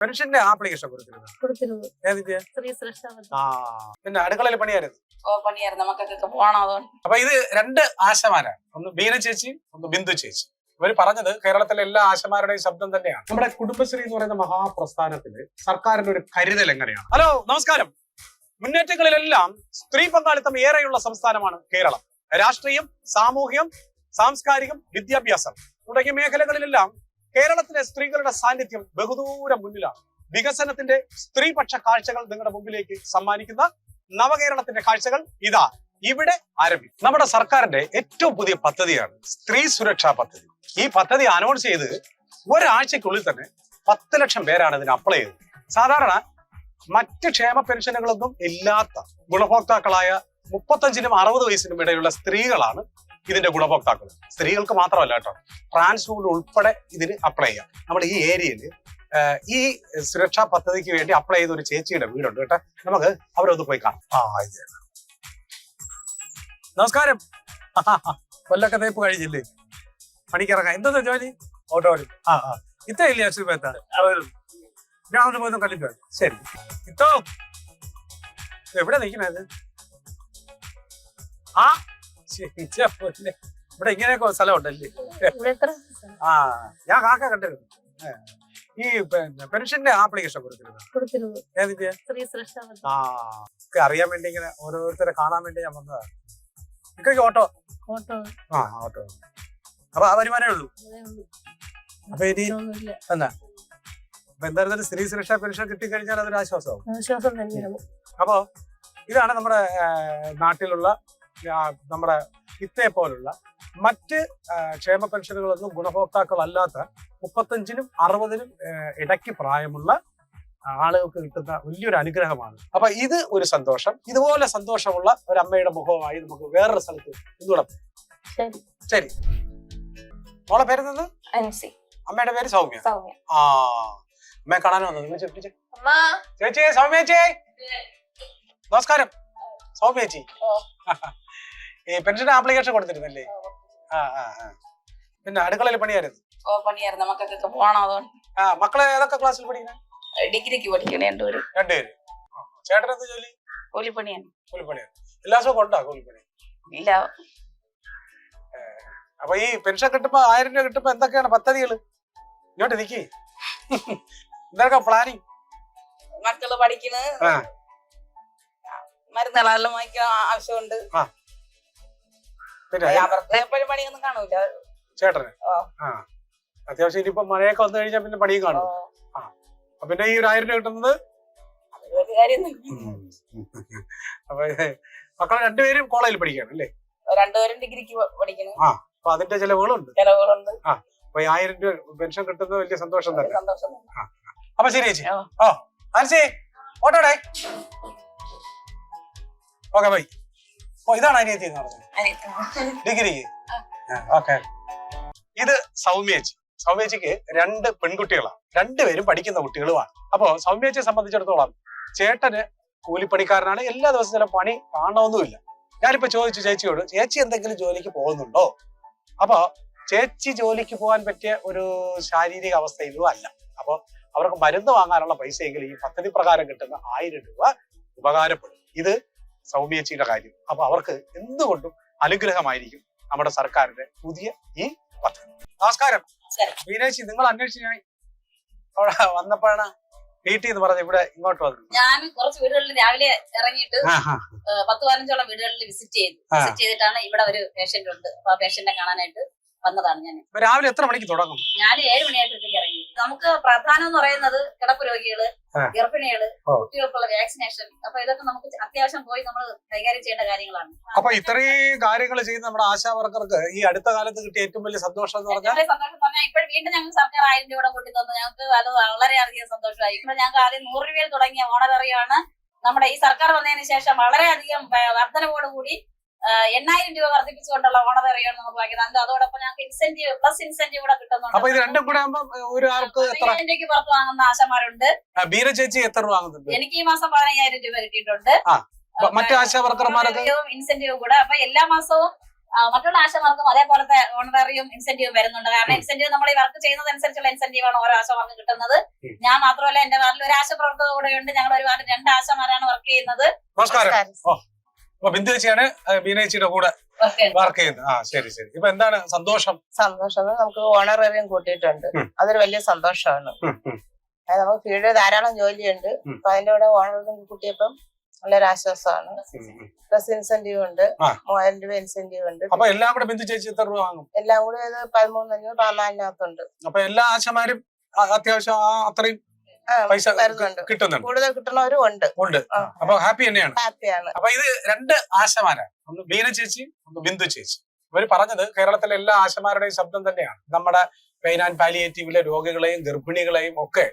പെൻഷന്റെ application കൊടുത്തിരുന്നു. ഏതിന്റെ? പിന്നെ അടുക്കളയിൽ പണിയായിരുന്നു. നമുക്കൊക്കെ പോകണം. അതുകൊണ്ട് അപ്പൊ ഇത് രണ്ട് ആശമാരാണ്, ഒന്ന് ബീന ചേച്ചി, ഒന്ന് ബിന്ദു ചേച്ചി. ഇവർ പറഞ്ഞത് കേരളത്തിലെ എല്ലാ ആശമാരുടെയും ശബ്ദം തന്നെയാണ്. നമ്മുടെ കുടുംബശ്രീ എന്ന് പറയുന്ന മഹാപ്രസ്ഥാനത്തിന് സർക്കാരിന്റെ ഒരു കരുതൽ എങ്ങനെയാണ്? ഹലോ, നമസ്കാരം. മുന്നേറ്റങ്ങളിലെല്ലാം സ്ത്രീ പങ്കാളിത്തം ഏറെയുള്ള സംസ്ഥാനമാണ് കേരളം. രാഷ്ട്രീയം, സാമൂഹ്യം, സാംസ്കാരികം, വിദ്യാഭ്യാസം തുടങ്ങിയ മേഖലകളിലെല്ലാം കേരളത്തിലെ സ്ത്രീകളുടെ സാന്നിധ്യം ബഹുദൂരം മുന്നിലാണ്. വികസനത്തിന്റെ സ്ത്രീപക്ഷ കാഴ്ചകൾ നിങ്ങളുടെ മുമ്പിലേക്ക് സമ്മാനിക്കുന്ന നവകേരളത്തിന്റെ കാഴ്ചകൾ ഇതാ ഇവിടെ ആരംഭിക്കും. നമ്മുടെ സർക്കാരിന്റെ ഏറ്റവും പുതിയ പദ്ധതിയാണ് സ്ത്രീ സുരക്ഷാ പദ്ധതി. ഈ പദ്ധതി അനൗൺസ് ചെയ്ത് ഒരാഴ്ചക്കുള്ളിൽ തന്നെ 10 ലക്ഷം പേരാണ് ഇതിന് അപ്ലൈ ചെയ്തത്. സാധാരണ മറ്റ് ക്ഷേമ പെൻഷനുകളൊന്നും ഇല്ലാത്ത ഗുണഭോക്താക്കളായ 35-നും 60 വയസ്സിനും ഇടയിലുള്ള സ്ത്രീകളാണ് ഇതിന്റെ ഗുണഭോക്താക്കൾ. സ്ത്രീകൾക്ക് മാത്രമല്ല കേട്ടോ, ട്രാൻസ്ജെൻഡർ ഉൾപ്പെടെ ഇതിന് അപ്ലൈ ചെയ്യാം. നമ്മുടെ ഈ ഏരിയയിൽ ഈ സുരക്ഷാ പദ്ധതിക്ക് വേണ്ടി അപ്ലൈ ചെയ്ത ഒരു ചേച്ചിയുടെ വീടുണ്ട് കേട്ടോ. നമുക്ക് അവരൊന്ന് പോയി കാണാം. നമസ്കാരം. കൊല്ലൊക്കെ തേപ്പ് കഴിഞ്ഞില്ലേ? പണിക്കിറങ്ങാം. എന്താ ജോലി? ഓട്ടോ. ഇത്രയില്ലേ അസുഖത്താ? ഞാൻ ഒന്ന് പോയി കളിക്കുക. ശരി. ഇത്തോ എവിടെ നിൽക്കണത്? ഇവിടെ ഇങ്ങനെയൊക്കെ സ്ഥലം ഉണ്ടല്ലേ? ഞാൻ കാക്ക കണ്ടിരുന്നു. ഈ പെൻഷന്റെ ആപ്ലിക്കേഷൻ കൊടുത്തിരുന്നു. ഏതിന്റെ? അറിയാൻ വേണ്ടി ഇങ്ങനെ ഓരോരുത്തരെ കാണാൻ വേണ്ടി ഞാൻ വന്നതാണ്. ഇക്കൊക്കെ ഓട്ടോ. ഓട്ടോ. അപ്പൊ ആ വരുമാനമേ ഉള്ളൂ. അപ്പൊ ഇനി എന്നാ അപ്പൊ എന്തായാലും സ്ത്രീ സുരക്ഷാ പെൻഷൻ കിട്ടിക്കഴിഞ്ഞാൽ അതൊരു ആശ്വാസമാവും. അപ്പോ ഇതാണ് നമ്മുടെ നാട്ടിലുള്ള നമ്മുടെ ഇത്തേ പോലുള്ള മറ്റ് ക്ഷേമ പെൻഷനുകളൊന്നും ഗുണഭോക്താക്കളല്ലാത്ത 35-നും 60-നും ഇടയ്ക്ക് പ്രായമുള്ള ആളുകൾക്ക് കിട്ടുന്ന വലിയൊരു അനുഗ്രഹമാണ്. അപ്പൊ ഇത് ഒരു സന്തോഷം. ഇതുപോലെ സന്തോഷമുള്ള ഒരു അമ്മയുടെ മുഖമായി നമുക്ക് വേറൊരു സ്ഥലത്ത് ഇതുകൂടെ. ശരി. മോളെ പേരുന്നത്? അമ്മയുടെ പേര് സൗമ്യ. അമ്മയെ കാണാൻ വന്നത് ചേച്ചി. സൗമ്യ ചേച്ചി നമസ്കാരം. സൗമ്യ ചേച്ചി ഈ പെൻഷൻ ആപ്ലിക്കേഷൻ കൊടുത്തിരുന്നല്ലേ? പിന്നെ അടുക്കളയിൽ പണിയായിരുന്നു. നമുക്കൊക്കെ പോകണം. അതുകൊണ്ട് മക്കളെ ഏതൊക്കെ ക്ലാസ്സിൽ പഠിക്കണേ? ഡിഗ്രിക്ക് പഠിക്കണേ. രണ്ടുപേരും. ചേട്ടൻ എന്ത് ജോലി? കൂലിപ്പണിയാണ്. എല്ലാ ദിവസവും കൊണ്ടാ കൂലിപ്പണി? ഇല്ല. അപ്പൊ ഈ പെൻഷൻ കിട്ടുമ്പോ 1000 രൂപ കിട്ടുമ്പോ എന്തൊക്കെയാണ് പദ്ധതികള്? ഇങ്ങോട്ട് നിക്കി. എന്തൊക്കെ പ്ലാനിങ്? മക്കള് പഠിക്കണ്, മരുന്നുകളെല്ലാം വാങ്ങിക്കാൻ ആവശ്യമുണ്ട്. പിന്നെ എപ്പോഴും പണിയൊന്നും കാണൂല ചേട്ടന്. അത്യാവശ്യം ഇനിയിപ്പോ മഴയൊക്കെ വന്നു കഴിഞ്ഞാൽ പിന്നെ പണിയും കാണും. പിന്നെ ഈ 1000 രൂപ കിട്ടുന്നത് അപ്പൊ മക്കളെ രണ്ടുപേരും കോളേജിൽ പഠിക്കുകയാണ് അല്ലേ? രണ്ടുപേരും ഡിഗ്രിക്ക് പഠിക്കണം. അപ്പൊ അതിന്റെ ചെലവുകളുണ്ട്. അപ്പൊ 1000 രൂപ പെൻഷൻ കിട്ടുന്നത് വലിയ സന്തോഷം തന്നെ. അപ്പൊ ശരി ചേച്ചി. ആൻസി ഓട്ടോടെ. Okay bye. ഇതാണ് അനിയത്തി എന്ന് പറഞ്ഞത്, ഡിഗ്രിക്ക്. ഓക്കെ. ഇത് സൗമ്യേച്ചി. സൗമ്യേച്ചിക്ക് 2 പെൺകുട്ടികളാണ്. രണ്ടുപേരും പഠിക്കുന്ന കുട്ടികളുമാണ്. അപ്പോ സൗമ്യേച്ചിയെ സംബന്ധിച്ചിടത്തോളം ചേട്ടന് കൂലിപ്പണിക്കാരനാണ്. എല്ലാ ദിവസവും ചില പണി കാണണമെന്നുമില്ല. ഞാനിപ്പോ ചോദിച്ചു ചേച്ചിയോട്, ചേച്ചി എന്തെങ്കിലും ജോലിക്ക് പോകുന്നുണ്ടോ? അപ്പൊ ചേച്ചി ജോലിക്ക് പോകാൻ പറ്റിയ ഒരു ശാരീരിക അവസ്ഥയിലും അല്ല. അപ്പൊ അവർക്ക് മരുന്ന് വാങ്ങാനുള്ള പൈസയെങ്കിലും ഈ പദ്ധതി പ്രകാരം കിട്ടുന്ന 1000 രൂപ ഉപകാരപ്പെടും. ഇത് സൗമ്യേച്ചിയുടെ കാര്യം. അപ്പൊ അവർക്ക് എന്തുകൊണ്ടും അനുഗ്രഹമായിരിക്കും നമ്മുടെ സർക്കാരിന്റെ പുതിയ ഈ പദ്ധതി. നമസ്കാരം. മീനാക്ഷി, നിങ്ങൾ അന്വേഷിച്ച് ഞാൻ അവിടെ വന്നപ്പോഴാണ് വീട്ടിൽ എന്ന് പറഞ്ഞ ഇവിടെ ഇങ്ങോട്ട് വന്നു. ഞാൻ കുറച്ച് വീടുകളിൽ രാവിലെ ഇറങ്ങിയിട്ട് 10-15ഓളം വീടുകളിൽ വിസിറ്റ് ചെയ്തിട്ടാണ് ഇവിടെ ഒരു പേഷ്യന്റ് ഉണ്ട്. അപ്പൊ ആ പേഷ്യന്റിനെ കാണാനായിട്ട് വന്നതാണ് ഞാൻ. രാവിലെ എത്ര മണിക്ക് തുടങ്ങും? ഞാൻ 7 മണിയായപ്പോഴത്തേക്ക് ഇറങ്ങി. നമുക്ക് പ്രധാനം എന്ന് പറയുന്നത് കിടപ്പ് രോഗികള്, ഗർഭിണികള്, കുട്ടികൾക്കുള്ള വാക്സിനേഷൻ. അപ്പൊ ഇതൊക്കെ നമുക്ക് അത്യാവശ്യം പോയി നമ്മൾ കൈകാര്യം ചെയ്യേണ്ട കാര്യങ്ങളാണ്. അപ്പൊ ഇത്രയും കാര്യങ്ങൾ ചെയ്യുന്ന നമ്മുടെ ആശാ വർക്കർക്ക് ഈ അടുത്ത കാലത്ത് കിട്ടിയ ഏറ്റവും വലിയ സന്തോഷം എന്ന് പറഞ്ഞാൽ ഇപ്പോൾ വീണ്ടും ഞങ്ങൾ സർക്കാർ 1000 രൂപ കൂട്ടി തന്നു. ഞങ്ങൾക്ക് അത് വളരെയധികം സന്തോഷമായി. ഞങ്ങൾക്ക് ആദ്യം 100 രൂപയിൽ തുടങ്ങിയ ഓണററിയാണ് നമ്മുടെ ഈ സർക്കാർ വന്നതിന് ശേഷം വളരെയധികം വർധനവോടുകൂടി 8000 രൂപ വർദ്ധിപ്പിച്ചുകൊണ്ടുള്ള ഓണററിയാണ് നമുക്ക് വാങ്ങിയത്. അതോടൊപ്പം ഞങ്ങൾക്ക് ഇൻസെന്റീവ് പ്ലസ് ഇൻസെന്റീവ് കൂടെ കിട്ടുന്നുണ്ട്. 1000 രൂപയ്ക്ക് പുറത്ത് വാങ്ങുന്ന ആശാമാരുണ്ട്. ചേച്ചി എത്ര രൂപ വാങ്ങുന്നുണ്ട്? എനിക്ക് ഈ മാസം 15000 രൂപ കിട്ടിയിട്ടുണ്ട്. മറ്റു ആശാ വർക്കർമാർക്ക് ഇൻസെന്റീവും കൂടെ. അപ്പൊ എല്ലാ മാസവും മറ്റുള്ള ആശമാർക്കും അതേപോലത്തെ ഓണററിയും ഇൻസെന്റീവും വരുന്നുണ്ട്. കാരണം ഇൻസെന്റീവ് നമ്മൾ ഈ വർക്ക് ചെയ്യുന്നതനുസരിച്ചുള്ള ഇൻസെന്റീവ് ആണ് ഓരോ ആശമാർക്ക് കിട്ടുന്നത്. ഞാൻ മാത്രമല്ല, എന്റെ വാർഡിൽ ഒരു ആശ പ്രവർത്തക കൂടെ ഉണ്ട്. ഞങ്ങൾ ഒരു വാർഡിൽ 2 ആശമാരാണ് വർക്ക് ചെയ്യുന്നത്. നമസ്കാരം. ബിന്ദു ചേച്ചിയാണ് ബീനേച്ചിയുടെ കൂടെ വർക്ക് ചെയ്യുന്നത്. ശരി. ഇപ്പൊ എന്താണ് സന്തോഷം? നമുക്ക് ഓണറേറിയം കൂട്ടിയിട്ടുണ്ട്. അതൊരു വലിയ സന്തോഷമാണ്. നമുക്ക് ഫീൽഡിൽ ധാരാളം ജോലിയുണ്ട്. അപ്പൊ അതിന്റെ കൂടെ ഓണറേറിയം കൂട്ടിയപ്പം നല്ലൊരു ആശ്വാസമാണ്. പ്ലസ് ഇൻസെന്റീവ് ഉണ്ട്, 3000 രൂപ ഇൻസെന്റീവ് ഉണ്ട്. അപ്പൊ എല്ലാം കൂടെ ബിന്ദു ചേച്ചി എത്ര രൂപ വാങ്ങും? എല്ലാം കൂടെ 13,500 14,000 അപ്പൊ എല്ലാ ആശമാരും അത്യാവശ്യം അത്രയും പൈസ കിട്ടുന്നുണ്ട്. കൂടുതൽ കിട്ടുന്നവരും ഉണ്ട്. അപ്പൊ ഹാപ്പി തന്നെയാണ്. ഹാപ്പിയാണ്. അപ്പൊ ഇത് 2 ആശമാരാണ്, ഒന്ന് ബീന ചേച്ചി, ഒന്ന് ബിന്ദു ചേച്ചി. ഇവര് പറഞ്ഞത് കേരളത്തിലെ എല്ലാ ആശമാരുടെയും ശബ്ദം തന്നെയാണ്. നമ്മുടെ പെയിൻ ആൻഡ് പാലിയേറ്റീവിലെ രോഗികളെയും ഗർഭിണികളെയും ഒക്കെ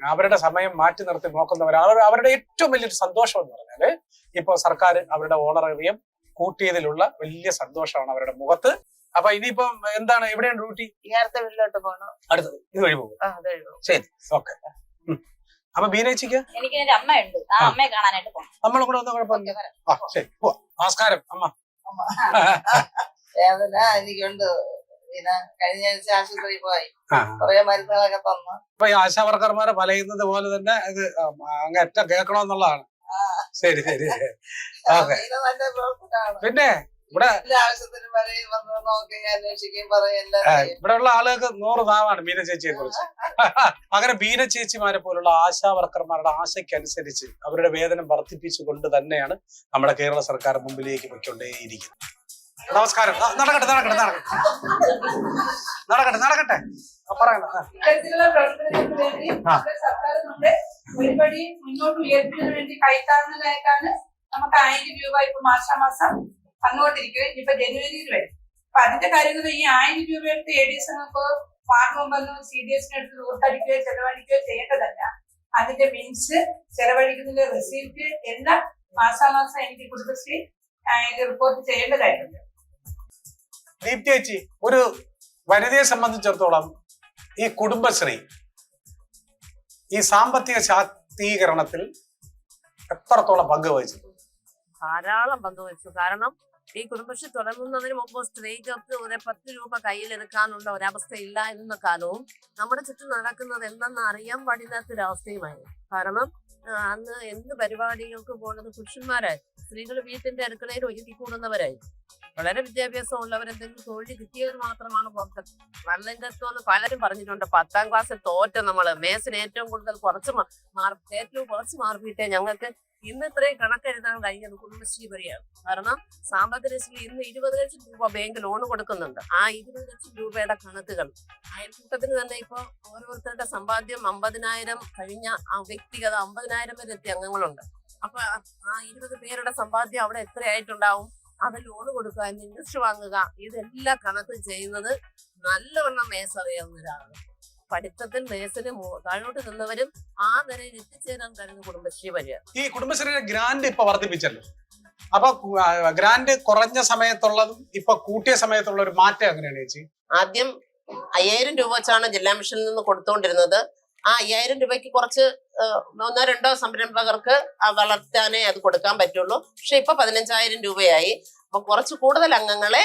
അവരുടെ സമയം മാറ്റി നിർത്തി നോക്കുന്നവരാണ്. അവരുടെ ഏറ്റവും വലിയൊരു സന്തോഷം എന്ന് പറഞ്ഞാല് ഇപ്പൊ സർക്കാർ അവരുടെ ഓണറേറിയം കൂട്ടിയതിലുള്ള വലിയ സന്തോഷമാണ് അവരുടെ മുഖത്ത്. അപ്പൊ ഇനിയിപ്പം എന്താണ്, എവിടെയാണ് ഡ്യൂട്ടി? അടുത്ത വീട്ടിലോട്ട് പോകണം. അടുത്തത് ഇത് വഴി പോകും. ശരി, ഓക്കെ. അപ്പൊ ബീനേച്ചിക്ക് എനിക്ക് എന്റെ അമ്മയുണ്ട്. ആ അമ്മയെ കാണാനായിട്ട് പോകണം. നമ്മളെ കൂടെ ഒന്നും കുഴപ്പമില്ല. ശരി, പോവാം. നമസ്കാരം അമ്മ. വേദന എനിക്കുണ്ട്. പിന്നെ കഴിഞ്ഞ ആഴ്ച ആശുപത്രിയിൽ പോയി കുറെ മരുന്നുകളൊക്കെ തന്നു. ഇപ്പൊ ഈ ആശാവർക്കർമാരെ പറയുന്നത് പോലെ തന്നെ ഇത് അങ്ങേറ്റം കേൾക്കണമെന്നുള്ളതാണ്. ശരി. പിന്നെ ഇവിടെ ഇവിടെയുള്ള ആളുകൾക്ക് 100 നാവാണ് ബീന ചേച്ചിയെ കുറിച്ച്. അങ്ങനെ ബീന ചേച്ചിമാരെ പോലുള്ള ആശാവർക്കർമാരുടെ ആശയ്ക്കനുസരിച്ച് അവരുടെ വേതനം വർദ്ധിപ്പിച്ചുകൊണ്ട് തന്നെയാണ് നമ്മുടെ കേരള സർക്കാർ മുമ്പിലേക്ക് പൊയ്ക്കൊണ്ടേയിരിക്കുന്നത്. നമസ്കാരം. നടക്കട്ടെ. പറയണം. ഒരുപടി മുന്നോട്ട് ഉയർത്തുന്നതിന് വേണ്ടി കൈത്താങ്ങുന്നതായിട്ടാണ് നമുക്ക് 1000 രൂപ ഇപ്പൊ മാസാമാസം വന്നുകൊണ്ടിരിക്കുകയും ഇപ്പൊ ജനുവരിയിൽ വരും. അപ്പൊ അതിന്റെ കാര്യങ്ങൾ ഈ 1000 രൂപ എടുത്ത് ADS നമുക്ക് വാർഡ് മെമ്പറിനും CDS എടുത്ത് ദൂർത്തടിക്കുകയോ ചെലവഴിക്കുകയോ ചെയ്യേണ്ടതല്ല. അതിന്റെ മീൻസ് ചെലവഴിക്കുന്നതിന്റെ റെസിപ്റ്റ് എല്ലാം മാസാമാസം എനിക്ക് കുടുംബശ്രീ റിപ്പോർട്ട് ചെയ്യേണ്ടതായിട്ടുണ്ട്. ദീപ്തി ചേച്ചി, ഒരു വനിതയെ സംബന്ധിച്ചിടത്തോളം ഈ കുടുംബശ്രീ ഈ സാമ്പത്തിക ശാക്തീകരണത്തിൽ എത്രത്തോളം പങ്ക് വഹിച്ചിട്ടുണ്ട്? ധാരാളം പങ്കുവച്ചു. കാരണം ഈ കുടുംബശ്രീ തുടങ്ങുന്നതിന് മുമ്പ് സ്ത്രീകൾക്ക് ഒരു 10 രൂപ കയ്യിലെടുക്കാനുള്ള ഒരവസ്ഥ ഇല്ലായിരുന്ന കാലവും നമ്മുടെ ചുറ്റും നടക്കുന്നത് എന്തെന്ന് അറിയാൻ പാടില്ലാത്തൊരവസ്ഥയുമായി. കാരണം അന്ന് എന്ത് പരിപാടികൾക്ക് പോകുന്നത് പുരുഷന്മാരായി, സ്ത്രീകൾ വീട്ടിന്റെ അടുക്കളയിൽ ഒഴുകിക്കൂടുന്നവരായി. വളരെ വിദ്യാഭ്യാസം ഉള്ളവരെന്തെങ്കിലും തൊഴിൽ കിട്ടിയവർ മാത്രമാണ് പുറത്ത്. നല്ല തോന്ന് പലരും പറഞ്ഞിട്ടുണ്ട്, 10ാം ക്ലാസ്സിൽ തോറ്റ നമ്മള് മേസിന് ഏറ്റവും കൂടുതൽ കുറച്ച് മാർക്കിട്ടേ ഞങ്ങൾക്ക് ഇന്ന് ഇത്രയും കണക്കെഴുതാൻ കഴിഞ്ഞത് കുടുംബശ്രീ വഴിയാണ്. കാരണം സാമ്പത്തികശ്രീ ഇന്ന് 20 ലക്ഷം രൂപ ബാങ്ക് ലോൺ കൊടുക്കുന്നുണ്ട്. ആ 20 ലക്ഷം രൂപയുടെ കണക്കുകൾ അയൽക്കൂട്ടത്തിന് തന്നെ ഇപ്പൊ ഓരോരുത്തരുടെ സമ്പാദ്യം 50,000 കഴിഞ്ഞ വ്യക്തിഗത 50,000 വരെ എത്തിയ അംഗങ്ങളുണ്ട്. അപ്പൊ ആ 20 പേരുടെ സമ്പാദ്യം അവിടെ എത്രയായിട്ടുണ്ടാവും? അത് ലോൺ കൊടുക്കുക, ഇൻട്രസ്റ്റ് വാങ്ങുക, ഇതെല്ലാം കണക്ക് ചെയ്യുന്നത് നല്ലവണ്ണം മേസറിയാവുന്ന ഒരാളാണ്. പഠിത്തത്തിൽ മേസിന് താഴോട്ട് നിന്നവരും ആ നിലയിൽ എത്തിച്ചേരാൻ കഴിയുന്ന കുടുംബശ്രീ വഴിയാണ്. ഈ കുടുംബശ്രീയുടെ ഗ്രാന്റ് ഇപ്പൊ വർദ്ധിപ്പിച്ചല്ലോ. അപ്പൊ ഗ്രാന്റ് കുറഞ്ഞ സമയത്തുള്ളതും ഇപ്പൊ കൂട്ടിയ സമയത്തുള്ള ഒരു മാറ്റം എങ്ങനെയാണ് ചേച്ചി? ആദ്യം 5000 രൂപ വെച്ചാണ് ജില്ലാ മിഷനിൽ നിന്ന് കൊടുത്തുകൊണ്ടിരുന്നത്. ആ 5000 രൂപയ്ക്ക് കുറച്ച് 1-2 സംരംഭകർക്ക് വളർത്താനേ അത് കൊടുക്കാൻ പറ്റുള്ളൂ. പക്ഷെ ഇപ്പൊ 15,000 രൂപയായി. അപ്പൊ കുറച്ച് കൂടുതൽ അംഗങ്ങളെ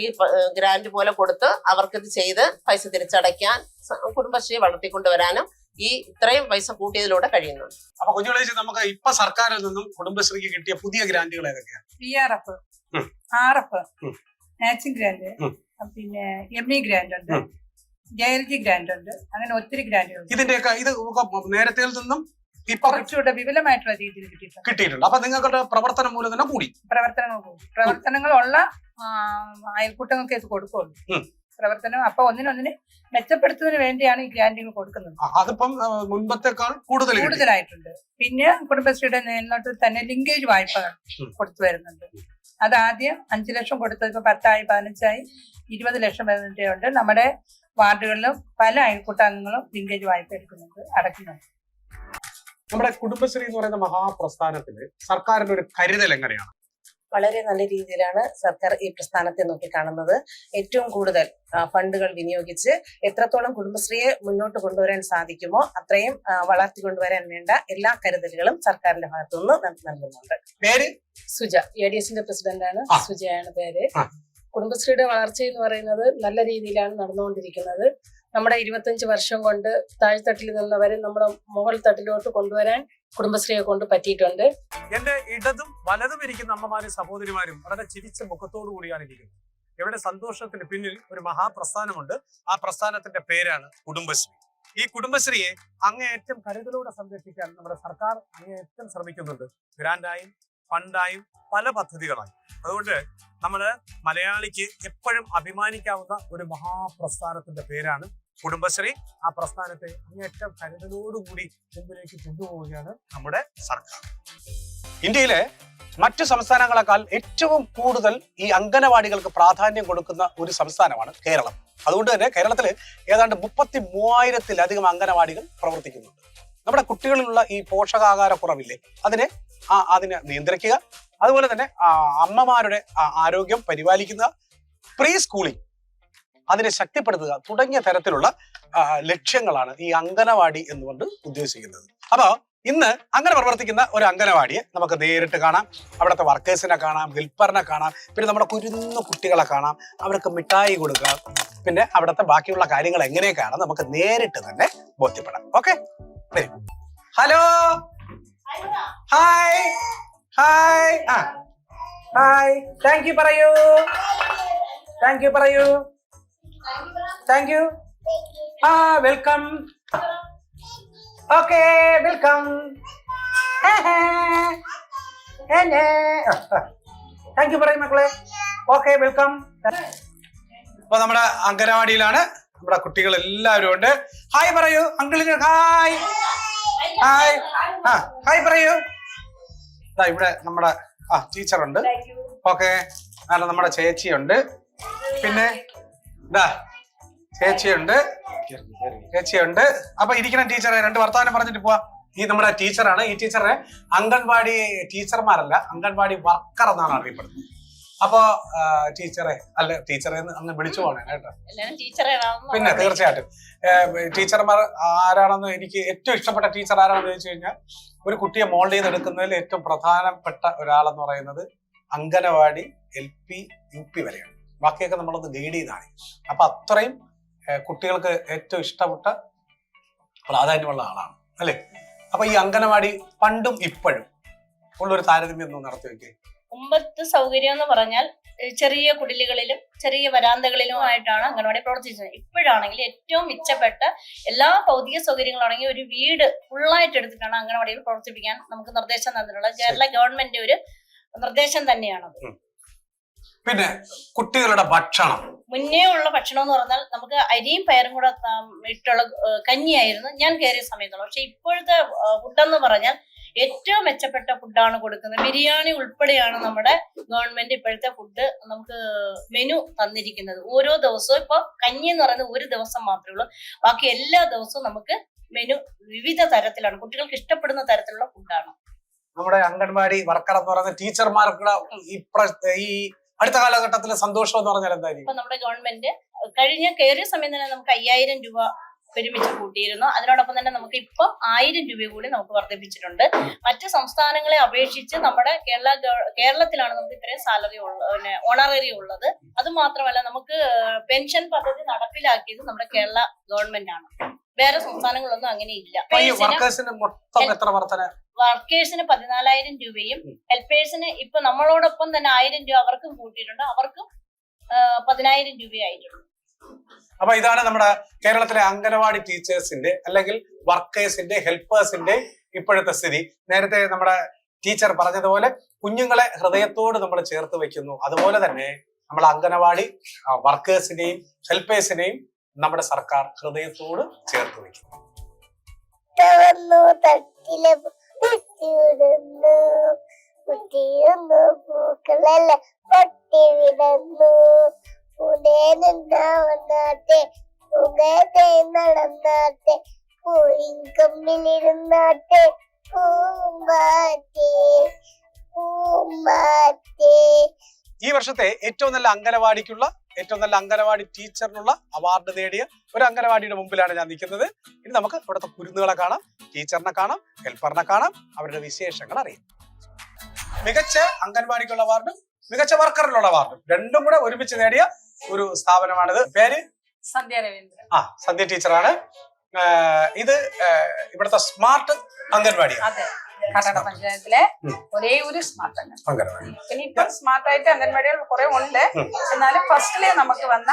ഈ ഗ്രാന്റ് പോലെ കൊടുത്ത് അവർക്കിത് ചെയ്ത് പൈസ തിരിച്ചടയ്ക്കാൻ കുടുംബശ്രീ വളർത്തിക്കൊണ്ടുവരാനും ഈ ഇത്രയും പൈസ കൂട്ടിയതിലൂടെ കഴിയുന്നുണ്ട്. അപ്പൊ കുഞ്ഞുങ്ങളെ, നമുക്ക് ഇപ്പൊ സർക്കാരിൽ നിന്നും കുടുംബശ്രീക്ക് കിട്ടിയ പുതിയ ഗ്രാന്റുകൾ ഏതൊക്കെയാണ്? PRF, RF, മാച്ചിങ് ഗ്രാന്റ്, പിന്നെ ME ഗ്രാന്റ് ഉണ്ട്, JLG ഗ്രാന്റ് ഉണ്ട്. അങ്ങനെ ഒത്തിരി ഗ്രാന്റുകൾ. ഇതിന്റെയൊക്കെ ഇത് നേരത്തെ നിന്നും കുറച്ചുകൂടെ വിപുലമായിട്ടുള്ള രീതിയിൽ കിട്ടിയിട്ടുണ്ട്. അപ്പൊ നിങ്ങളുടെ പ്രവർത്തനം മൂലം തന്നെ കൂടി പ്രവർത്തനങ്ങളുള്ള അയൽക്കൂട്ടങ്ങൾക്ക് ഇത് കൊടുക്കുള്ളൂ. പ്രവർത്തനം അപ്പൊ ഒന്നിനൊന്നിന് മെച്ചപ്പെടുത്തുന്നതിന് വേണ്ടിയാണ് ഈ ഗ്രാന്റുകൾ കൊടുക്കുന്നത്. അതിപ്പം മുൻപത്തെക്കാൾ കൂടുതലായിട്ടുണ്ട്. പിന്നെ കുടുംബശ്രീയുടെ നേരിട്ട് തന്നെ ലിങ്കേജ് വായ്പകൾ കൊടുത്തു വരുന്നുണ്ട്. അത് ആദ്യം 5 ലക്ഷം കൊടുത്തത് ഇപ്പൊ 10 15 20 ലക്ഷം വരുന്നുണ്ട്. നമ്മുടെ വാർഡുകളിലും പല അയൽക്കൂട്ടാംഗങ്ങളും ലിങ്കേജ് വായ്പ എടുക്കുന്നുണ്ട്, അടയ്ക്കുന്നുണ്ട്. നമ്മുടെ കുടുംബശ്രീ എന്ന് പറയുന്ന മഹാപ്രസ്ഥാനത്തിന് സർക്കാരിന്റെ ഒരു കരുതൽ എങ്ങനെയാണ്? വളരെ നല്ല രീതിയിലാണ് സർക്കാർ ഈ പ്രസ്ഥാനത്തെ നോക്കിക്കാണുന്നത്. ഏറ്റവും കൂടുതൽ ഫണ്ടുകൾ വിനിയോഗിച്ച് എത്രത്തോളം കുടുംബശ്രീയെ മുന്നോട്ട് കൊണ്ടുവരാൻ സാധിക്കുമോ അത്രയും വളർത്തിക്കൊണ്ടുവരാൻ വേണ്ട എല്ലാ കരുതലുകളും സർക്കാരിന്റെ ഭാഗത്തുനിന്ന് നൽകുന്നുണ്ട്. പേര് സുജ, ADS പ്രസിഡന്റാണ്. സുജയാണ് പേര്. കുടുംബശ്രീയുടെ വളർച്ച എന്ന് പറയുന്നത് നല്ല രീതിയിലാണ് നടന്നുകൊണ്ടിരിക്കുന്നത്. നമ്മുടെ 25 വർഷം കൊണ്ട് താഴ്ത്തട്ടിൽ നിന്നവരെ നമ്മുടെ മുകൾ തട്ടിലോട്ട് കൊണ്ടുവരാൻ കുടുംബശ്രീയെ കൊണ്ട് പറ്റിയിട്ടുണ്ട്. എന്റെ ഇടതും വലതും ഇരിക്കുന്ന അമ്മമാരും സഹോദരിമാരും വളരെ ചിരിച്ച മുഖത്തോടു കൂടിയാണ് ഇരിക്കുന്നത്. ഇവിടെ സന്തോഷത്തിന് പിന്നിൽ ഒരു മഹാപ്രസ്ഥാനമുണ്ട്. ആ പ്രസ്ഥാനത്തിന്റെ പേരാണ് കുടുംബശ്രീ. ഈ കുടുംബശ്രീയെ അങ്ങേയറ്റം കരുതലോടെ സംരക്ഷിക്കാൻ നമ്മുടെ സർക്കാർ അങ്ങേയറ്റം ശ്രമിക്കുന്നുണ്ട്. ഗ്രാൻഡായും ഫണ്ടായും പല പദ്ധതികളായി. അതുകൊണ്ട് നമ്മള് മലയാളിക്ക് എപ്പോഴും അഭിമാനിക്കാവുന്ന ഒരു മഹാപ്രസ്ഥാനത്തിന്റെ പേരാണ് കുടുംബശ്രീ. ആ പ്രസ്ഥാനത്തെ അങ്ങേയറ്റം കരുതലോടുകൂടി മുമ്പിലേക്ക് കൊണ്ടുപോവുകയാണ് നമ്മുടെ സർക്കാർ. ഇന്ത്യയിലെ മറ്റു സംസ്ഥാനങ്ങളെക്കാൾ ഏറ്റവും കൂടുതൽ ഈ അംഗനവാടികൾക്ക് പ്രാധാന്യം കൊടുക്കുന്ന ഒരു സംസ്ഥാനമാണ് കേരളം. അതുകൊണ്ട് തന്നെ കേരളത്തിൽ ഏതാണ്ട് 33,000-ലധികം അംഗനവാടികൾ പ്രവർത്തിക്കുന്നുണ്ട്. നമ്മുടെ കുട്ടികളിലുള്ള ഈ പോഷകാഹാര കുറവില്ലേ, അതിനെ നിയന്ത്രിക്കുക, അതുപോലെ തന്നെ അമ്മമാരുടെ ആരോഗ്യം പരിപാലിക്കുക, പ്രീ സ്കൂളിംഗ് അതിനെ ശക്തിപ്പെടുത്തുക തുടങ്ങിയ തരത്തിലുള്ള ലക്ഷ്യങ്ങളാണ് ഈ അംഗനവാടി എന്നുകൊണ്ട് ഉദ്ദേശിക്കുന്നത്. അപ്പൊ ഇന്ന് അങ്ങനെ പ്രവർത്തിക്കുന്ന ഒരു അംഗനവാടിയെ നമുക്ക് നേരിട്ട് കാണാം. അവിടുത്തെ വർക്കേഴ്സിനെ കാണാം, ഹെൽപ്പറിനെ കാണാം, പിന്നെ നമ്മുടെ കുരുന്നു കുട്ടികളെ കാണാം, അവർക്ക് മിഠായി കൊടുക്കാം, പിന്നെ അവിടുത്തെ ബാക്കിയുള്ള കാര്യങ്ങൾ എങ്ങനെയൊക്കെയാണ് നമുക്ക് നേരിട്ട് തന്നെ ബോധ്യപ്പെടാം. Okay, hello, hi hi hi, thank you പറയൂ, താങ്ക് യു പറയൂ, thank you, welcome, okay welcome, thank you പറയും മക്കളെ, ഓക്കെ വെൽക്കം. അപ്പൊ നമ്മുടെ അംഗനവാടിയിലാണ്, നമ്മുടെ കുട്ടികൾ എല്ലാവരും ഉണ്ട്. ഹായ് പറയൂ അങ്കിളിന്, ഹായ് ഹായ്, ഹായ് പറയൂ. ഇവിടെ നമ്മുടെ ടീച്ചറുണ്ട്, ഓക്കെ, നമ്മുടെ ചേച്ചിയുണ്ട്, പിന്നെ ചേച്ചിയുണ്ട്. അപ്പൊ ഇരിക്കണം ടീച്ചറെ, 2 വർത്തമാനം പറഞ്ഞിട്ട് പോവാ. ഈ നമ്മുടെ ടീച്ചറാണ്. ഈ ടീച്ചറെ അംഗൻവാടി ടീച്ചർമാരല്ല, അംഗൻവാടി വർക്കർ എന്നാണ് അറിയപ്പെടുന്നത്. അപ്പൊ ടീച്ചറെ അല്ല, ടീച്ചറെ അങ്ങ് വിളിച്ചു പോകണേ കേട്ടോ. പിന്നെ തീർച്ചയായിട്ടും ടീച്ചർമാർ ആരാണെന്ന്, എനിക്ക് ഏറ്റവും ഇഷ്ടപ്പെട്ട ടീച്ചർ ആരാണെന്ന് ചോദിച്ചു കഴിഞ്ഞാൽ, ഒരു കുട്ടിയെ മോൾഡ് ചെയ്തെടുക്കുന്നതിൽ ഏറ്റവും പ്രധാനപ്പെട്ട ഒരാളെന്ന് പറയുന്നത് അംഗനവാടി LP UP വരെയാണ്. ബാക്കിയൊക്കെ നമ്മളൊന്ന് ഗൈഡ് ചെയ്താണ്. അപ്പൊ അത്രയും കുട്ടികൾക്ക് ഏറ്റവും ഇഷ്ടപ്പെട്ട പ്രാധാന്യമുള്ള ആളാണ് അല്ലെ. അപ്പൊ ഈ അംഗനവാടി പണ്ടും ഇപ്പോഴും ഉള്ളൊരു താരതമ്യം ഒന്ന് നടത്തി വെക്കേ. മുമ്പത്തെ സൗകര്യം എന്ന് പറഞ്ഞാൽ ചെറിയ കുടിലുകളിലും ചെറിയ വരാന്തകളിലുമായിട്ടാണ് അംഗൻവാടി പ്രവർത്തിച്ചത്. ഇപ്പോഴാണെങ്കിൽ ഏറ്റവും മിച്ചപ്പെട്ട എല്ലാ ഭൗതിക സൗകര്യങ്ങളാണെങ്കിൽ ഒരു വീട് ഫുള്ളായിട്ട് എടുത്തിട്ടാണ് അംഗൻവാടിയിൽ പ്രവർത്തിപ്പിക്കാൻ നമുക്ക് നിർദ്ദേശം തന്നിട്ടുള്ളത്. കേരള ഗവൺമെന്റ് ഒരു നിർദ്ദേശം തന്നെയാണത്. പിന്നെ കുട്ടികളുടെ ഭക്ഷണം, മുന്നേ ഉള്ള ഭക്ഷണം എന്ന് പറഞ്ഞാൽ നമുക്ക് അരിയും പയറും കൂടെ ഇട്ടുള്ള കഞ്ഞിയായിരുന്നു ഞാൻ കയറിയ സമയത്തുള്ള. പക്ഷെ ഇപ്പോഴത്തെ ഫുഡെന്ന് പറഞ്ഞാൽ ഏറ്റവും മെച്ചപ്പെട്ട ഫുഡാണ് കൊടുക്കുന്നത്. ബിരിയാണി ഉൾപ്പെടെയാണ് നമ്മുടെ ഗവൺമെന്റ് ഇപ്പോഴത്തെ ഫുഡ് നമുക്ക് മെനു തന്നിരിക്കുന്നത്. ഓരോ ദിവസവും ഇപ്പൊ കഞ്ഞി എന്ന് പറയുന്നത് ഒരു ദിവസം മാത്രമേ ഉള്ളൂ, ബാക്കി എല്ലാ ദിവസവും നമുക്ക് മെനു വിവിധ തരത്തിലാണ്, കുട്ടികൾക്ക് ഇഷ്ടപ്പെടുന്ന തരത്തിലുള്ള ഫുഡാണ്. നമ്മുടെ അംഗൻവാടി വർക്കർ എന്ന് പറയുന്ന ടീച്ചർമാർക്ക് ഈ അടുത്ത കാലഘട്ടത്തിലെ സന്തോഷം എന്ന് പറഞ്ഞാൽ എന്തായിരിക്കും? ഇപ്പൊ നമ്മുടെ ഗവൺമെന്റ് കയറിയ സമയം തന്നെ നമുക്ക് 5,000 രൂപ ഒരുമിച്ച് കൂട്ടിയിരുന്നു. അതിനോടൊപ്പം തന്നെ നമുക്ക് ഇപ്പം 1000 രൂപ കൂടി നമുക്ക് വർദ്ധിപ്പിച്ചിട്ടുണ്ട്. മറ്റ് സംസ്ഥാനങ്ങളെ അപേക്ഷിച്ച് നമ്മുടെ കേരളത്തിലാണ് നമുക്ക് ഇത്രയും സാലറി ഓണററി ഉള്ളത്. അത് മാത്രമല്ല, നമുക്ക് പെൻഷൻ പദ്ധതി നടപ്പിലാക്കിയത് നമ്മുടെ കേരള ഗവൺമെന്റ് ആണ്. വേറെ സംസ്ഥാനങ്ങളൊന്നും അങ്ങനെ ഇല്ല. വർക്കേഴ്സിന് 14,000 രൂപയും ഹെൽപ്പേഴ്സിന് ഇപ്പൊ നമ്മളോടൊപ്പം തന്നെ 1000 രൂപ അവർക്കും കൂട്ടിയിട്ടുണ്ട്. അവർക്കും 10,000 രൂപയായിട്ടുണ്ട്. അപ്പൊ ഇതാണ് നമ്മുടെ കേരളത്തിലെ അംഗനവാടി ടീച്ചേഴ്സിന്റെ അല്ലെങ്കിൽ വർക്കേഴ്സിന്റെ ഹെൽപ്പേഴ്സിന്റെ ഇപ്പോഴത്തെ സ്ഥിതി. നേരത്തെ നമ്മുടെ ടീച്ചർ പറഞ്ഞതുപോലെ കുഞ്ഞുങ്ങളെ ഹൃദയത്തോട് നമ്മൾ ചേർത്ത് വെക്കുന്നു. അതുപോലെ തന്നെ നമ്മൾ അംഗനവാടി വർക്കേഴ്സിനെയും ഹെൽപ്പേഴ്സിനെയും നമ്മുടെ സർക്കാർ ഹൃദയത്തോട് ചേർത്ത് വെക്കുന്നു. നടന്നാട്ടെ പൂങ്കമ്പിലിരുന്നാട്ടെ ഈ വർഷത്തെ ഏറ്റവും നല്ല അംഗനവാടിക്കുള്ള ഏറ്റവും നല്ല അംഗനവാടി ടീച്ചറിനുള്ള അവാർഡ് നേടിയ ഒരു അംഗനവാടിയുടെ മുമ്പിലാണ് ഞാൻ നിൽക്കുന്നത്. ഇനി നമുക്ക് ഇവിടുത്തെ കുരുന്നുകളെ കാണാം, ടീച്ചറിനെ കാണാം, ഹെൽപ്പറിനെ കാണാം, അവരുടെ വിശേഷങ്ങൾ അറിയാം. മികച്ച അംഗൻവാടിക്കുള്ള അവാർഡ് മികച്ച വർക്കറിനുള്ള അവാർഡ് രണ്ടും കൂടെ ഒരുമിച്ച് നേടിയ ഒരു സ്ഥാപനമാണിത്. പേര് സന്ധ്യ രവീന്ദ്രൻ. സന്ധ്യ ടീച്ചറാണ്. ഇത് ഇവിടുത്തെ സ്മാർട്ട് അംഗൻവാടിയാണ്. അതെ, കാട്ടാക്കട പഞ്ചായത്തിലെ ഒരേ ഒരു സ്മാർട്ട് അംഗൻവാടി. ഇനിയിപ്പോ സ്മാർട്ട് ആയിട്ട് അംഗൻവാടികൾ കുറെ ഉണ്ട്. എന്നാലും ഫസ്റ്റിലെ നമുക്ക് വന്ന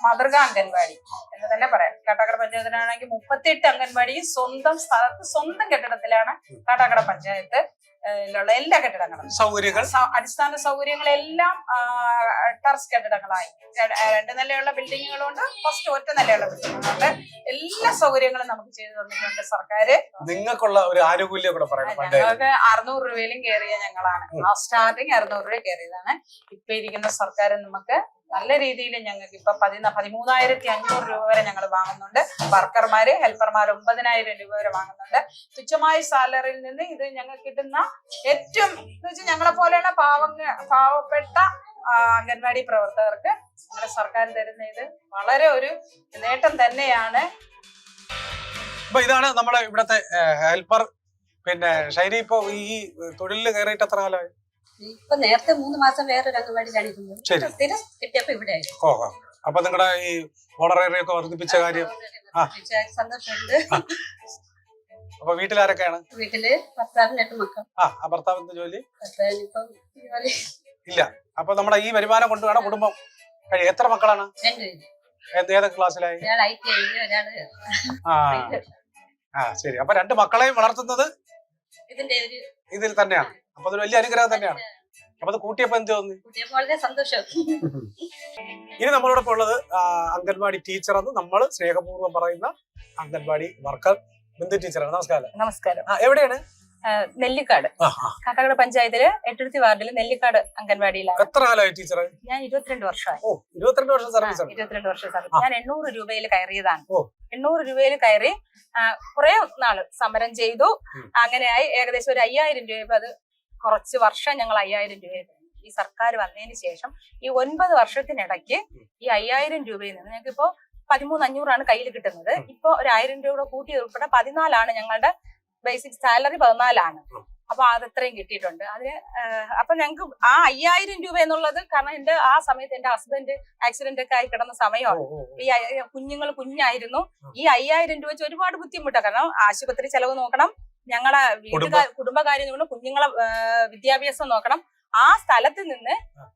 മാതൃകാ അംഗൻവാടി എന്ന് തന്നെ പറയാം. കാട്ടാക്കട പഞ്ചായത്തിനാണെങ്കിൽ 38 അംഗൻവാടിയും സ്വന്തം സ്ഥലത്ത് സ്വന്തം കെട്ടിടത്തിലാണ് കാട്ടാക്കട പഞ്ചായത്ത് എല്ലാ കെട്ടിടങ്ങളും സൗകര്യങ്ങൾ അടിസ്ഥാന സൗകര്യങ്ങളെല്ലാം ടെറസ് കെട്ടിടങ്ങളായി. 2 നിലയുള്ള ബിൽഡിങ്ങുകളുണ്ട്, ഫസ്റ്റ് ഒറ്റ നിലയുള്ള ബിൽഡിങ്ങുകളുണ്ട്. എല്ലാ സൗകര്യങ്ങളും നമുക്ക് ചെയ്തു തന്നിട്ടുണ്ട് സർക്കാര്. നിങ്ങൾക്കുള്ള ഒരു ആനുകൂല്യം കൂടെ പറയണം. ഞങ്ങൾക്ക് 600 രൂപയിലും കയറിയ ഞങ്ങളാണ്. സ്റ്റാർട്ടിങ് 600 രൂപ കയറിയതാണ്. ഇപ്പൊ ഇരിക്കുന്ന സർക്കാർ നമുക്ക് നല്ല രീതിയിൽ ഞങ്ങൾക്ക് ഇപ്പൊ 13,500 രൂപ വരെ ഞങ്ങൾ വാങ്ങുന്നുണ്ട്. വർക്കർമാര് ഹെൽപ്പർമാർ 9,000 രൂപ വരെ വാങ്ങുന്നുണ്ട്. തുച്ഛമായ സാലറിയിൽ നിന്ന് ഇത് ഞങ്ങൾക്ക് കിട്ടുന്ന ഏറ്റവും എന്ന് വെച്ചാൽ ഞങ്ങളെ പോലെയുള്ള പാവപ്പെട്ട അംഗൻവാടി പ്രവർത്തകർക്ക് ഞങ്ങളുടെ സർക്കാർ തരുന്ന ഇത് വളരെ ഒരു നേട്ടം തന്നെയാണ്. അപ്പൊ ഇതാണ് നമ്മുടെ ഇവിടത്തെ ഹെൽപ്പർ. പിന്നെ ഷൈനി, ഇപ്പൊ ഈ തൊഴിലിൽ കയറിയിട്ട് എത്ര കാലമായി? ഇപ്പൊ നേരത്തെ 3 മാസം വേറൊരു അംഗൻവാടിയിലാണ് ഇരുന്നത്. സ്ഥിരം കിട്ടിയപ്പോ ഇവിടെ ഓഹോ. അപ്പൊ നിങ്ങളുടെ ഈ ഓണറേറിയൊക്കെ വർദ്ധിപ്പിച്ച കാര്യം സന്തോഷമുണ്ട്. അപ്പൊ വീട്ടിലാരൊക്കെയാണ്? വീട്ടില് ഭർത്താവിന് 8 മക്കൾ. ആ ഭർത്താവിന്റെ ജോലി ഭർത്താവിനിപ്പം ഇല്ല. അപ്പൊ നമ്മുടെ ഈ വരുമാനം കൊണ്ട് വേണം കുടുംബം കഴിയും. എത്ര മക്കളാണ്? 2 പേര്. ഏതൊക്കെ ക്ലാസ്സിലായി? ഒരാൾ IT കഴിഞ്ഞു, ഒരാള് ശരി. അപ്പൊ 2 മക്കളെയും വളർത്തുന്നത് ഇതിന്റെ ഇതിൽ തന്നെയാണ്. അപ്പൊ അതൊരു വലിയ അനുഗ്രഹം തന്നെയാണ്. അപ്പൊ അത് കൂട്ടിയപ്പോ എന്ത് തോന്നി? വളരെ സന്തോഷം. ഇനി നമ്മളോടൊപ്പം ഉള്ളത് അംഗൻവാടി ടീച്ചർ എന്ന് നമ്മൾ സ്നേഹപൂർവ്വം പറയുന്ന അംഗൻവാടി വർക്കർ ബിന്ദു ടീച്ചറാണ്. നമസ്കാരം. നമസ്കാരം. എവിടെയാണ്? നെല്ലിക്കാട്, കാട്ടാക്കട പഞ്ചായത്തില് 8 വാർഡില് നെല്ലിക്കാട് അംഗൻവാടിയിലാണ്. എത്ര കാലമായി ടീച്ചർ? ഞാൻ 22 വർഷമായി. 22 വർഷം സർവീസ്. 22 വർഷം സർവീസ്. ഞാൻ 800 രൂപയിൽ കയറിയതാണ്. ഓ. 800 രൂപയിൽ കയറി കുറെ നാള് സമരം ചെയ്തു. അങ്ങനെയായി ഏകദേശം ഒരു 5,000 രൂപ. അത് കുറച്ച് വർഷം ഞങ്ങൾ 5,000 രൂപയിൽ ഈ സർക്കാർ വന്നതിന് ശേഷം ഈ 9 വർഷത്തിനിടയ്ക്ക് ഈ 5,000 രൂപയിൽ നിന്ന് ഞങ്ങൾക്ക് ഇപ്പോ 13,500 കയ്യിൽ കിട്ടുന്നത്. ഇപ്പൊ ഒരു 1,000 രൂപ കൂട്ടി ഉൾപ്പെടെ 14 ഞങ്ങളുടെ ബേസിക് സാലറി 14. അപ്പൊ അതത്രയും കിട്ടിയിട്ടുണ്ട്. അതിന് അപ്പൊ ഞങ്ങൾക്ക് ആ 5,000 രൂപ എന്നുള്ളത് കാരണം എന്റെ ആ സമയത്ത് എന്റെ ഹസ്ബൻഡ് ആക്സിഡന്റ് ഒക്കെ ആയി കിടന്ന സമയമാണ്. ഈ കുഞ്ഞുങ്ങൾ കുഞ്ഞായിരുന്നു. ഈ 5,000 രൂപ വെച്ച് ഒരുപാട് ബുദ്ധിമുട്ടാണ്. കാരണം ആശുപത്രി ചെലവ് നോക്കണം, ഞങ്ങളെ കുടുംബകാര്യം നോക്കണം, കുഞ്ഞുങ്ങളെ വിദ്യാഭ്യാസം നോക്കണം. ആ സ്ഥലത്ത് നിന്ന്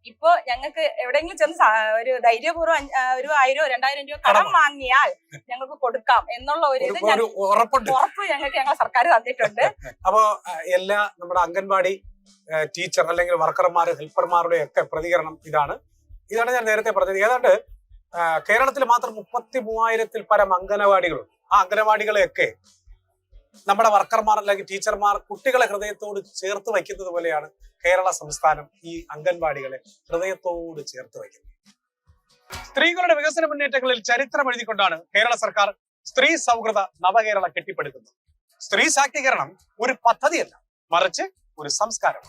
ഇപ്പൊ ഞങ്ങൾക്ക് എവിടെയെങ്കിലും ചെന്ന് ഒരു ധൈര്യപൂർവ്വം ഒരു 1,000 2,000 രൂപ കടം വാങ്ങിയാൽ ഞങ്ങൾക്ക് കൊടുക്കാം എന്നുള്ള ഒരു ഇത് ഉറപ്പ് ഞങ്ങൾക്ക് ഞങ്ങളെ സർക്കാർ തന്നിട്ടുണ്ട്. അപ്പോ എല്ലാ നമ്മുടെ അംഗൻവാടി ടീച്ചർ അല്ലെങ്കിൽ വർക്കർമാർ ഹെൽപ്പർമാരുടെ ഒക്കെ പ്രതികരണം ഇതാണ് ഞാൻ നേരത്തെ പറഞ്ഞത്. ഏതാണ്ട് കേരളത്തിൽ മാത്രം 33,000-ൽ പരം അംഗനവാടികളുണ്ട്. ആ അംഗനവാടികളെയൊക്കെ നമ്മുടെ വർക്കർമാർ അല്ലെങ്കിൽ ടീച്ചർമാർ കുട്ടികളെ ഹൃദയത്തോട് ചേർത്ത് വയ്ക്കുന്നത് പോലെയാണ് കേരള സംസ്ഥാനം ഈ അംഗൻവാടികളെ ഹൃദയത്തോട് ചേർത്ത് വയ്ക്കുന്നത്. സ്ത്രീകളുടെ വികസന മുന്നേറ്റങ്ങളിൽ ചരിത്രം എഴുതിക്കൊണ്ടാണ് കേരള സർക്കാർ സ്ത്രീ സൗഹൃദ നവകേരള കെട്ടിപ്പടുക്കുന്നത്. സ്ത്രീ ശാക്തീകരണം ഒരു പദ്ധതിയല്ല, മറിച്ച് ഒരു സംസ്കാരം.